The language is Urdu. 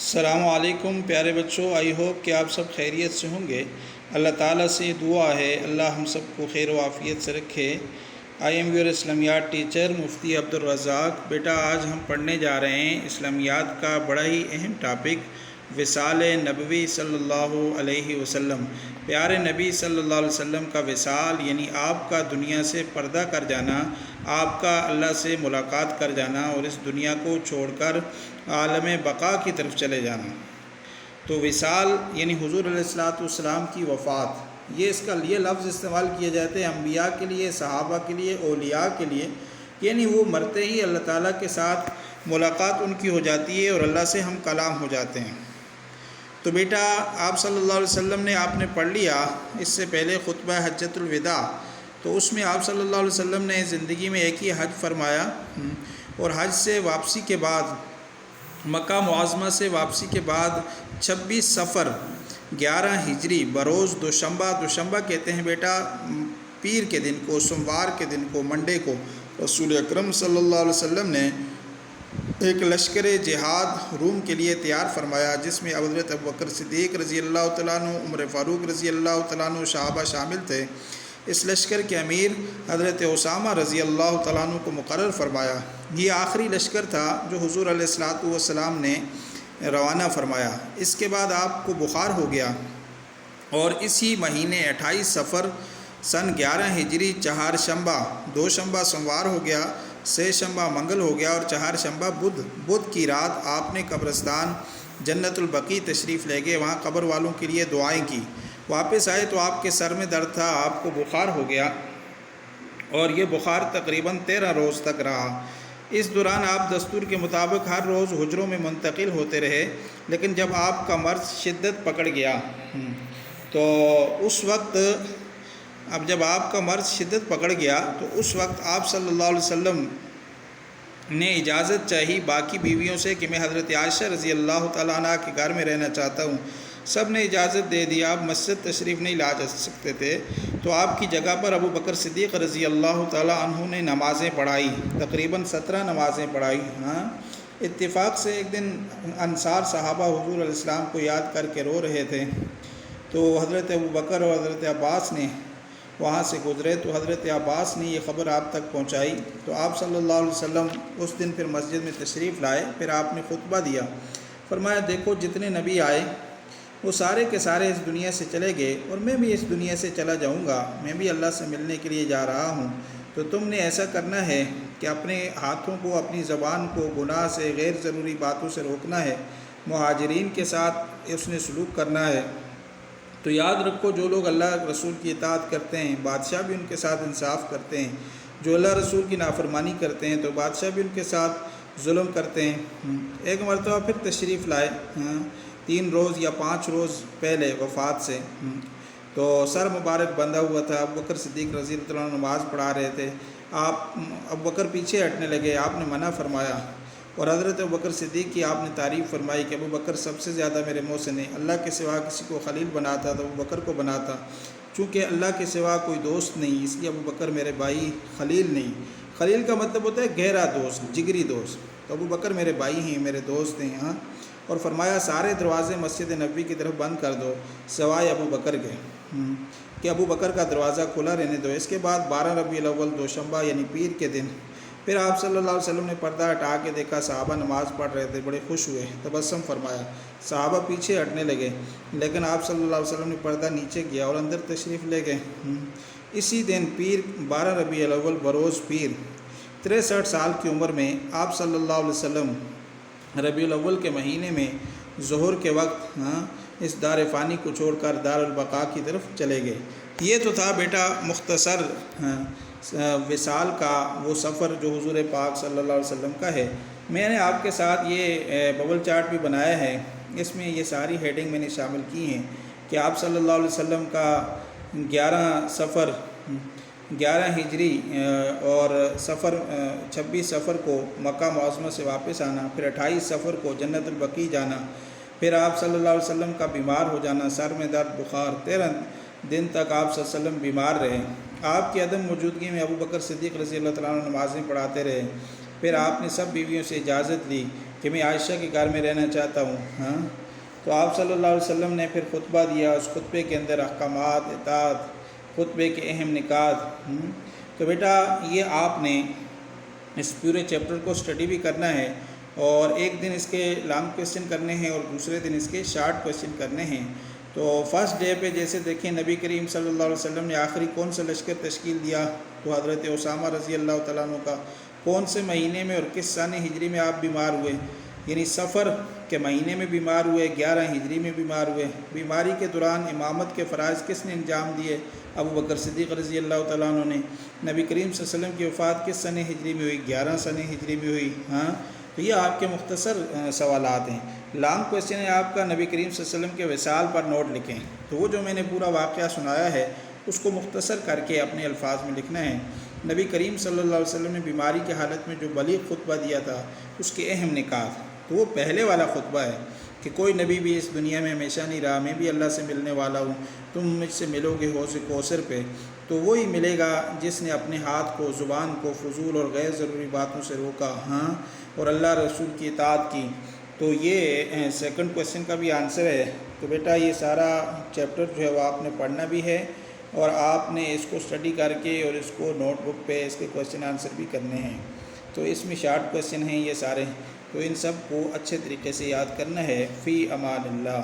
السلام علیکم پیارے بچوں، آئی ہوپ کہ آپ سب خیریت سے ہوں گے۔ اللہ تعالیٰ سے دعا ہے اللہ ہم سب کو خیر و عافیت سے رکھے۔ آئی ایم یور اسلامیات ٹیچر مفتی عبدالرزاق۔ بیٹا آج ہم پڑھنے جا رہے ہیں اسلامیات کا بڑا ہی اہم ٹاپک، وصال نبوی صلی اللہ علیہ وسلم۔ پیارے نبی صلی اللہ علیہ وسلم کا وصال یعنی آپ کا دنیا سے پردہ کر جانا، آپ کا اللہ سے ملاقات کر جانا اور اس دنیا کو چھوڑ کر عالم بقا کی طرف چلے جانا۔ تو وصال یعنی حضور علیہ السلام کی وفات، یہ لفظ استعمال کیے جاتے ہیں انبیاء کے لیے، صحابہ کے لیے، اولیاء کے لیے، یعنی وہ مرتے ہی اللہ تعالیٰ کے ساتھ ملاقات ان کی ہو جاتی ہے اور اللہ سے ہم کلام ہو جاتے ہیں۔ تو بیٹا آپ صلی اللہ علیہ وسلم نے آپ نے پڑھ لیا اس سے پہلے خطبہ حجۃ الوداع، تو اس میں آپ صلی اللہ علیہ وسلم نے زندگی میں ایک ہی حج فرمایا، اور حج سے واپسی کے بعد، مکہ معظمہ سے واپسی کے بعد 26 صفر 11 ہجری بروز دوشنبہ کہتے ہیں بیٹا پیر کے دن کو، سوموار کے دن کو، منڈے کو، رسول اکرم صلی اللہ علیہ وسلم نے ایک لشکر جہاد روم کے لیے تیار فرمایا، جس میں حضرت ابوبکر صدیق رضی اللہ تعالیٰ عنہ، عمر فاروق رضی اللہ تعالیٰ عنہ صحابہ شامل تھے۔ اس لشکر کے امیر حضرت اسامہ رضی اللہ تعالیٰ عنہ کو مقرر فرمایا۔ یہ آخری لشکر تھا جو حضور علیہ السلام نے روانہ فرمایا۔ اس کے بعد آپ کو بخار ہو گیا، اور اسی مہینے 28 صفر سن 11 ہجری چہارشنبہ، دوشنبہ سوموار ہو گیا، سہ شنبہ منگل ہو گیا، اور چہارشنبہ بدھ کی رات آپ نے قبرستان جنت البقیع تشریف لے گئے، وہاں قبر والوں کے لیے دعائیں کی۔ واپس آئے تو آپ کے سر میں درد تھا، آپ کو بخار ہو گیا، اور یہ بخار تقریباً 13 روز تک رہا۔ اس دوران آپ دستور کے مطابق ہر روز حجروں میں منتقل ہوتے رہے، لیکن جب آپ کا مرض شدت پکڑ گیا تو اس وقت جب آپ کا مرض شدت پکڑ گیا تو اس وقت آپ صلی اللہ علیہ وسلم نے اجازت چاہی باقی بیویوں سے کہ میں حضرت عائشہ رضی اللہ تعالیٰ عنہ کے گھر میں رہنا چاہتا ہوں۔ سب نے اجازت دے دی، آپ مسجد تشریف نہیں لا جا سکتے تھے، تو آپ کی جگہ پر ابو بکر صدیق رضی اللہ تعالیٰ عنہ نے نمازیں پڑھائی، تقریباً 17 نمازیں پڑھائی۔ اتفاق سے ایک دن انصار صحابہ حضور علیہ السلام کو یاد کر کے رو رہے تھے، تو حضرت ابو بکر اور حضرت عباس نے وہاں سے گزرے، تو حضرت عباس نے یہ خبر آپ تک پہنچائی، تو آپ صلی اللہ علیہ وسلم اس دن پھر مسجد میں تشریف لائے، پھر آپ نے خطبہ دیا، فرمایا دیکھو جتنے نبی آئے وہ سارے کے سارے اس دنیا سے چلے گئے، اور میں بھی اس دنیا سے چلا جاؤں گا، میں بھی اللہ سے ملنے کے لیے جا رہا ہوں، تو تم نے ایسا کرنا ہے کہ اپنے ہاتھوں کو، اپنی زبان کو گناہ سے، غیر ضروری باتوں سے روکنا ہے، مہاجرین کے ساتھ اس نے سلوک کرنا ہے۔ تو یاد رکھو جو لوگ اللہ رسول کی اطاعت کرتے ہیں بادشاہ بھی ان کے ساتھ انصاف کرتے ہیں، جو اللہ رسول کی نافرمانی کرتے ہیں تو بادشاہ بھی ان کے ساتھ ظلم کرتے ہیں۔ ایک مرتبہ پھر تشریف لائے 3 روز یا 5 روز پہلے وفات سے، تو سر مبارک بندھا ہوا تھا، ابوبکر صدیق رضی اللہ عنہ نماز پڑھا رہے تھے، ابوبکر پیچھے ہٹنے لگے، آپ نے منع فرمایا، اور حضرت ابوبکر صدیق کی آپ نے تعریف فرمائی کہ ابوبکر سب سے زیادہ میرے محسن ہے، اللہ کے سوا کسی کو خلیل بناتا تو ابوبکر کو بناتا، چونکہ اللہ کے سوا کوئی دوست نہیں، اس لیے ابوبکر میرے بھائی، خلیل نہیں۔ خلیل کا مطلب ہوتا ہے گہرا دوست، جگری دوست، تو ابوبکر میرے بھائی ہیں، میرے دوست ہیں۔ اور فرمایا سارے دروازے مسجد نبوی کی طرف بند کر دو سوائے ابوبکر کے، کہ ابوبکر کا دروازہ کھلا رہنے دو۔ اس کے بعد 12 ربیع الاول دوشنبہ یعنی پیر کے دن پھر آپ صلی اللہ علیہ وسلم نے پردہ ہٹا کے دیکھا، صحابہ نماز پڑھ رہے تھے، بڑے خوش ہوئے، تبسم فرمایا، صحابہ پیچھے ہٹنے لگے، لیکن آپ صلی اللہ علیہ وسلم نے پردہ نیچے کیا اور اندر تشریف لے گئے۔ اسی دن پیر 12 ربیع الاول بروز پیر 63 سال کی عمر میں آپ صلی اللہ علیہ وسلم ربیع الاول کے مہینے میں ظہر کے وقت اس دار فانی کو چھوڑ کر دار البقاء کی طرف چلے گئے۔ یہ تو تھا بیٹا مختصر وصال کا وہ سفر جو حضور پاک صلی اللہ علیہ وسلم کا ہے۔ میں نے آپ کے ساتھ یہ ببل چارٹ بھی بنایا ہے، اس میں یہ ساری ہیڈنگ میں نے شامل کی ہیں کہ آپ صلی اللہ علیہ وسلم کا 11 ہجری اور 26 صفر کو مکہ معظمہ سے واپس آنا، پھر 28 صفر کو جنت البقیع جانا، پھر آپ صلی اللہ علیہ وسلم کا بیمار ہو جانا، سر میں درد، بخار، 13 دن تک آپ صلی اللہ علیہ وسلم بیمار رہے۔ آپ کی عدم موجودگی میں ابو بکر صدیق رضی اللہ تعالیٰ عنہ نمازیں پڑھاتے رہے۔ پھر آپ نے سب بیویوں سے اجازت لی کہ میں عائشہ کے گھر میں رہنا چاہتا ہوں. ہاں تو آپ صلی اللہ علیہ وسلم نے پھر خطبہ دیا. اس خطبے کے اندر احکامات، اطاعت، خطبے کے اہم نکات. تو بیٹا یہ آپ نے اس پورے چیپٹر کو اسٹڈی بھی کرنا ہے، اور ایک دن اس کے لانگ کویسچن کرنے ہیں اور دوسرے دن اس کے شارٹ کویسچن کرنے ہیں. تو فرسٹ ڈے پہ جیسے دیکھیں نبی کریم صلی اللہ علیہ وسلم نے آخری کون سا لشکر تشکیل دیا؟ تو حضرت اسامہ رضی اللہ تعالیٰ عنہ کا. کون سے مہینے میں اور کس سال ہجری میں آپ بیمار ہوئے؟ یعنی سفر کے مہینے میں بیمار ہوئے، 11 ہجری میں بیمار ہوئے. بیماری کے دوران امامت کے فرائض کس نے انجام دیے؟ ابو بکر صدیق رضی اللہ تعالیٰ عنہ نے. نبی کریم صلی اللہ علیہ وسلم کی وفات کس سنہ ہجری میں ہوئی؟ 11 سنہ ہجری میں ہوئی. ہاں تو یہ آپ کے مختصر سوالات ہیں. لانگ کویسچن ہے آپ کا نبی کریم صلی اللہ علیہ وسلم کے وصال پر نوٹ لکھیں. تو وہ جو میں نے پورا واقعہ سنایا ہے اس کو مختصر کر کے اپنے الفاظ میں لکھنا ہے. نبی کریم صلی اللہ علیہ وسلم نے بیماری کی حالت میں جو بلیغ خطبہ دیا تھا اس کے اہم نکات. تو وہ پہلے والا خطبہ ہے کہ کوئی نبی بھی اس دنیا میں ہمیشہ نہیں رہا، میں بھی اللہ سے ملنے والا ہوں، تم مجھ سے ملو گے حوض کوثر پہ. تو وہی ملے گا جس نے اپنے ہاتھ کو، زبان کو فضول اور غیر ضروری باتوں سے روکا، ہاں، اور اللہ رسول کی اطاعت کی. تو یہ سیکنڈ کویسچن کا بھی آنسر ہے. تو بیٹا یہ سارا چیپٹر جو ہے وہ آپ نے پڑھنا بھی ہے، اور آپ نے اس کو اسٹڈی کر کے اور اس کو نوٹ بک پہ اس کے کویسچن آنسر بھی کرنے ہیں. تو اس میں شارٹ کویسچن ہیں یہ سارے، تو ان سب کو اچھے طریقے سے یاد کرنا ہے. فی امان اللہ.